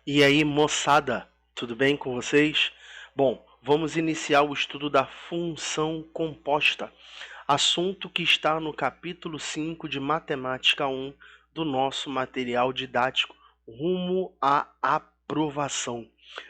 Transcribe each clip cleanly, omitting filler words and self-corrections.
E aí, moçada, tudo bem com vocês? Bom, vamos iniciar o estudo da função composta, assunto que está no capítulo 5 de Matemática 1 do nosso material didático rumo à aprovação.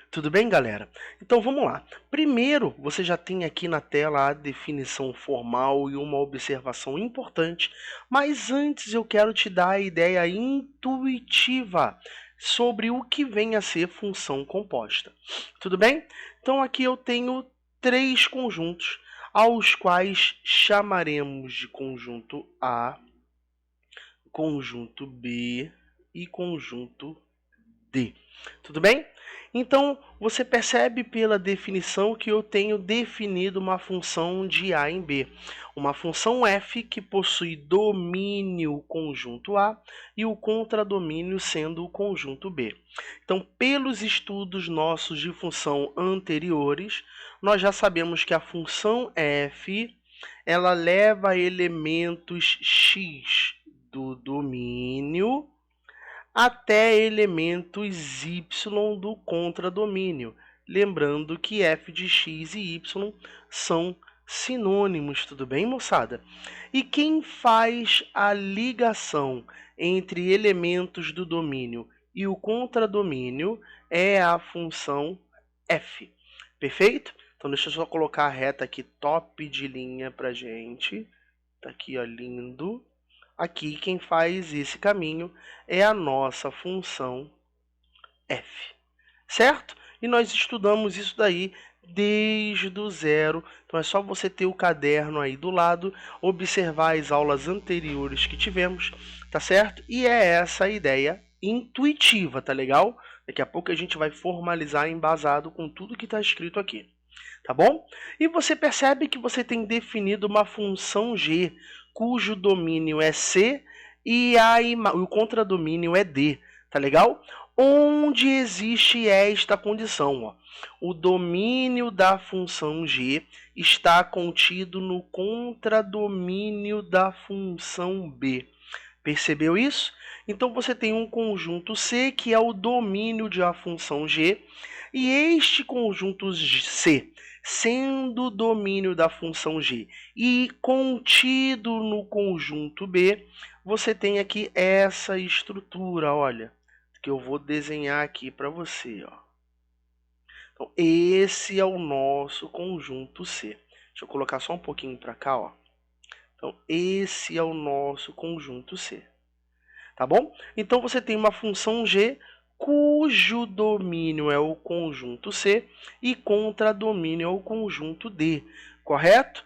Tudo bem, galera? Então vamos lá. Primeiro, você já tem aqui na tela a definição formal e uma observação importante, mas antes eu quero te dar a ideia intuitiva sobre o que vem a ser função composta. Tudo bem? Então aqui eu tenho três conjuntos, aos quais chamaremos de conjunto A, conjunto B e conjunto D. Tudo bem? Então, você percebe pela definição que eu tenho definido uma função de A em B. Uma função f que possui domínio conjunto A e o contradomínio sendo o conjunto B. Então, pelos estudos nossos de função anteriores, nós já sabemos que a função f ela leva elementos x do domínio até elementos y do contradomínio. Lembrando que f de x e y são sinônimos, tudo bem, moçada? E quem faz a ligação entre elementos do domínio e o contradomínio é a função f. Perfeito? Então deixa eu só colocar a reta aqui top de linha pra gente. Tá aqui, ó, lindo. Aqui quem faz esse caminho é a nossa função f, certo? E nós estudamos isso daí desde o zero, então é só você ter o caderno aí do lado, observar as aulas anteriores que tivemos, tá certo? E é essa a ideia intuitiva, tá legal? Daqui a pouco a gente vai formalizar embasado com tudo que está escrito aqui, tá bom? E você percebe que você tem definido uma função g, cujo domínio é C e o contradomínio é D, tá legal? Onde existe esta condição, ó. O domínio da função g está contido no contradomínio da função b. Percebeu isso? Então você tem um conjunto C que é o domínio de a função g, e este conjunto C, sendo o domínio da função g e contido no conjunto B, você tem aqui essa estrutura, olha, que eu vou desenhar aqui para você, ó. Então, esse é o nosso conjunto C. Deixa eu colocar só um pouquinho para cá, ó. Então, esse é o nosso conjunto C. Tá bom? Então, você tem uma função g cujo domínio é o conjunto C e contradomínio é o conjunto D, correto?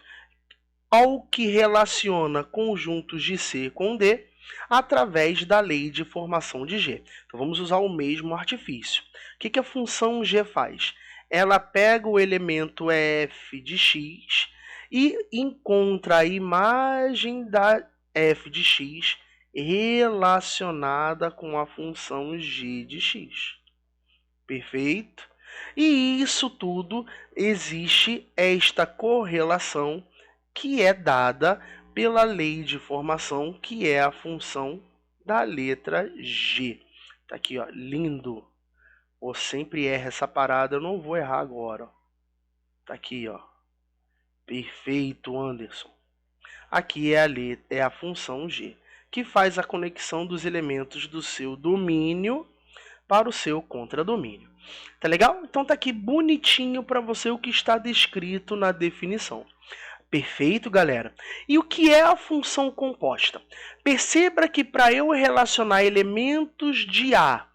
Ao que relaciona conjuntos de C com D através da lei de formação de G. Então, vamos usar o mesmo artifício. O que a função G faz? Ela pega o elemento f de x e encontra a imagem da f de x relacionada com a função g de x. Perfeito? E isso tudo existe esta correlação que é dada pela lei de formação, que é a função da letra G. Tá aqui, ó, lindo. Eu sempre erro essa parada, eu não vou errar agora. Tá aqui, ó. Perfeito, Anderson. Aqui é a função G, que faz a conexão dos elementos do seu domínio para o seu contradomínio. Tá legal? Então tá aqui bonitinho para você o que está descrito na definição. Perfeito, galera? E o que é a função composta? Perceba que para eu relacionar elementos de A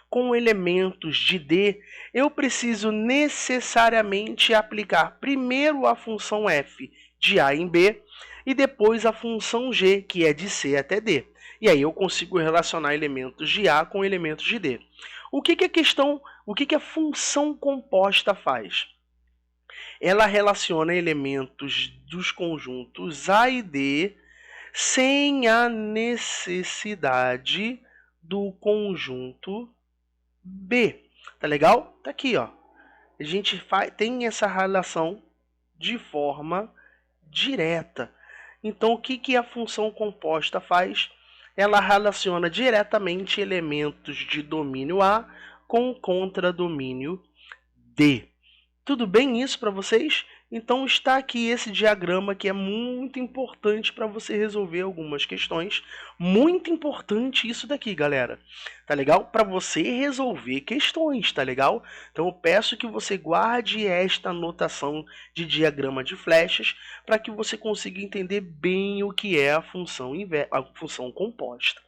com elementos de D, eu preciso necessariamente aplicar primeiro a função f de A em B e depois a função g, que é de C até D. E aí eu consigo relacionar elementos de A com elementos de D. O que a função composta faz? Ela relaciona elementos dos conjuntos A e D sem a necessidade do conjunto B. Tá legal? Tá aqui, ó. A gente tem essa relação de forma direta. Então, o que a função composta faz? Ela relaciona diretamente elementos de domínio A com contradomínio D. Tudo bem isso para vocês? Então está aqui esse diagrama que é muito importante para você resolver algumas questões. Muito importante isso daqui, galera. Tá legal? Para você resolver questões, tá legal? Então eu peço que você guarde esta anotação de diagrama de flechas para que você consiga entender bem o que é a função composta.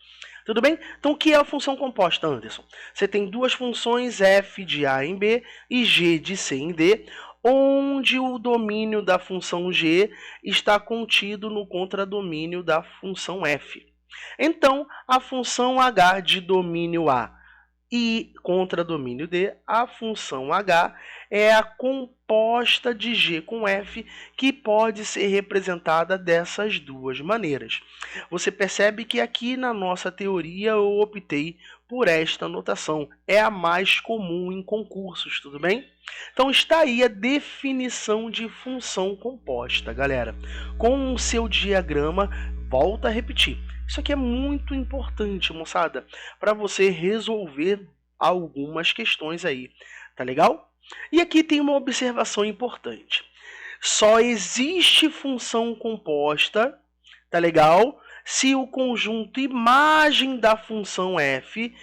Tudo bem? Então, o que é a função composta, Anderson? Você tem duas funções, f de a em b e g de c em d, onde o domínio da função g está contido no contradomínio da função f. Então, a função h de domínio a e contradomínio D, a função h é a composta de g com f, que pode ser representada dessas duas maneiras. Você percebe que aqui na nossa teoria eu optei por esta notação. É a mais comum em concursos, tudo bem? Então está aí a definição de função composta, galera. Com o seu diagrama, volta a repetir. Isso aqui é muito importante, moçada, para você resolver algumas questões aí, tá legal? E aqui tem uma observação importante. Só existe função composta, tá legal? Se o conjunto imagem da função f,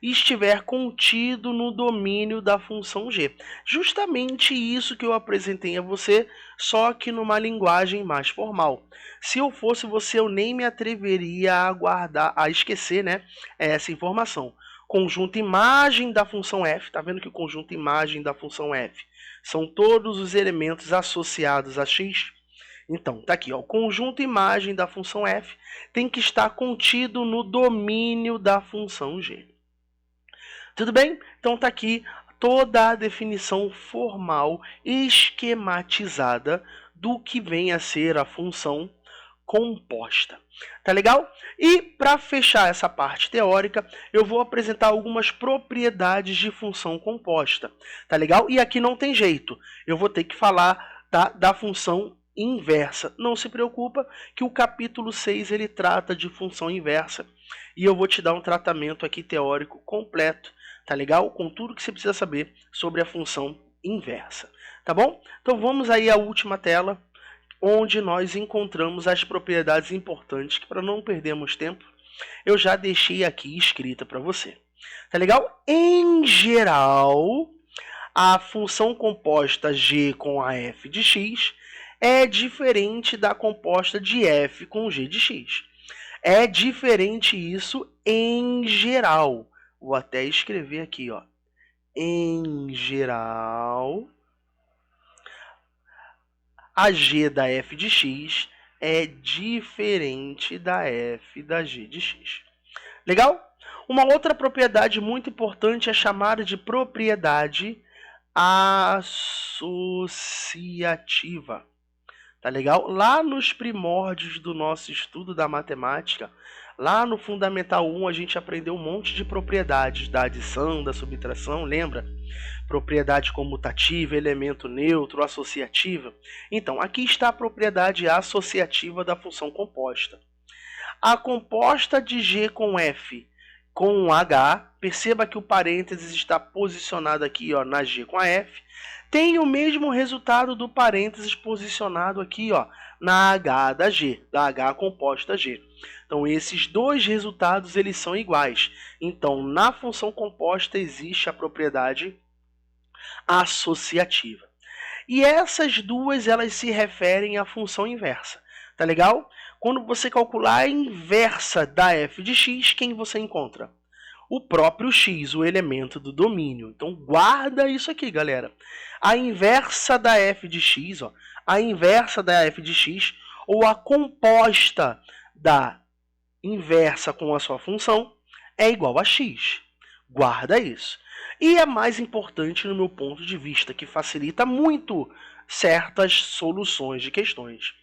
estiver contido no domínio da função g. Justamente isso que eu apresentei a você, só que numa linguagem mais formal. Se eu fosse você, eu nem me atreveria a esquecer, né, essa informação. Conjunto imagem da função f, tá vendo que o conjunto imagem da função f são todos os elementos associados a x? Então, tá aqui, ó, o conjunto imagem da função f tem que estar contido no domínio da função g. Tudo bem? Então tá aqui toda a definição formal esquematizada do que vem a ser a função composta. Tá legal? E para fechar essa parte teórica, eu vou apresentar algumas propriedades de função composta. Tá legal? E aqui não tem jeito. Eu vou ter que falar da função inversa. Não se preocupa que o capítulo 6 ele trata de função inversa. E eu vou te dar um tratamento aqui teórico completo, tá legal? Com tudo que você precisa saber sobre a função inversa, tá bom? Então vamos aí à última tela, onde nós encontramos as propriedades importantes, que para não perdermos tempo, eu já deixei aqui escrita para você. Tá legal? Em geral, a função composta g com a f de x é diferente da composta de f com g de x. É diferente isso em geral. Vou até escrever aqui, ó. Em geral, a g da f de x é diferente da f da g de x. Legal? Uma outra propriedade muito importante é chamada de propriedade associativa. Tá legal? Lá nos primórdios do nosso estudo da matemática, lá no Fundamental 1, a gente aprendeu um monte de propriedades da adição, da subtração, lembra? Propriedade comutativa, elemento neutro, associativa. Então, aqui está a propriedade associativa da função composta. A composta de g com f com h, perceba que o parênteses está posicionado aqui, ó, na g com a f, tem o mesmo resultado do parênteses posicionado aqui, ó, na h da g, da h composta g. Então, esses dois resultados eles são iguais. Então, na função composta existe a propriedade associativa. E essas duas elas se referem à função inversa. Tá legal? Quando você calcular a inversa da f de x, quem você encontra? O próprio x, o elemento do domínio. Então, guarda isso aqui, galera. A inversa da f de x, ó, a inversa da f de x, ou a composta da inversa com a sua função, é igual a x. Guarda isso. E é mais importante no meu ponto de vista, que facilita muito certas soluções de questões.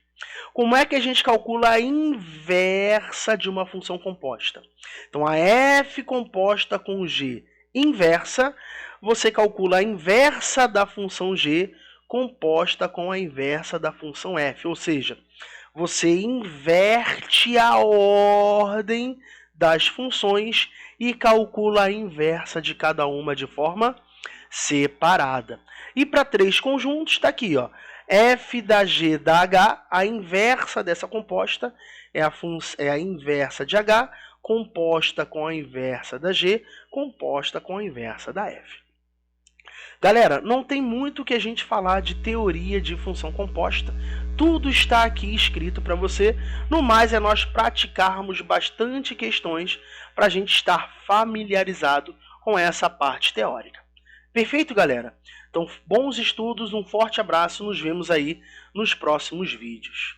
Como é que a gente calcula a inversa de uma função composta? Então, a f composta com g inversa, você calcula a inversa da função g composta com a inversa da função f. Ou seja, você inverte a ordem das funções e calcula a inversa de cada uma de forma separada. E para 3 conjuntos, está aqui, ó, f da g da h, a inversa dessa composta é a inversa de h, composta com a inversa da g, composta com a inversa da f. Galera, não tem muito que a gente falar de teoria de função composta. Tudo está aqui escrito para você. No mais, é nós praticarmos bastante questões para a gente estar familiarizado com essa parte teórica. Perfeito, galera? Então, bons estudos, um forte abraço, nos vemos aí nos próximos vídeos.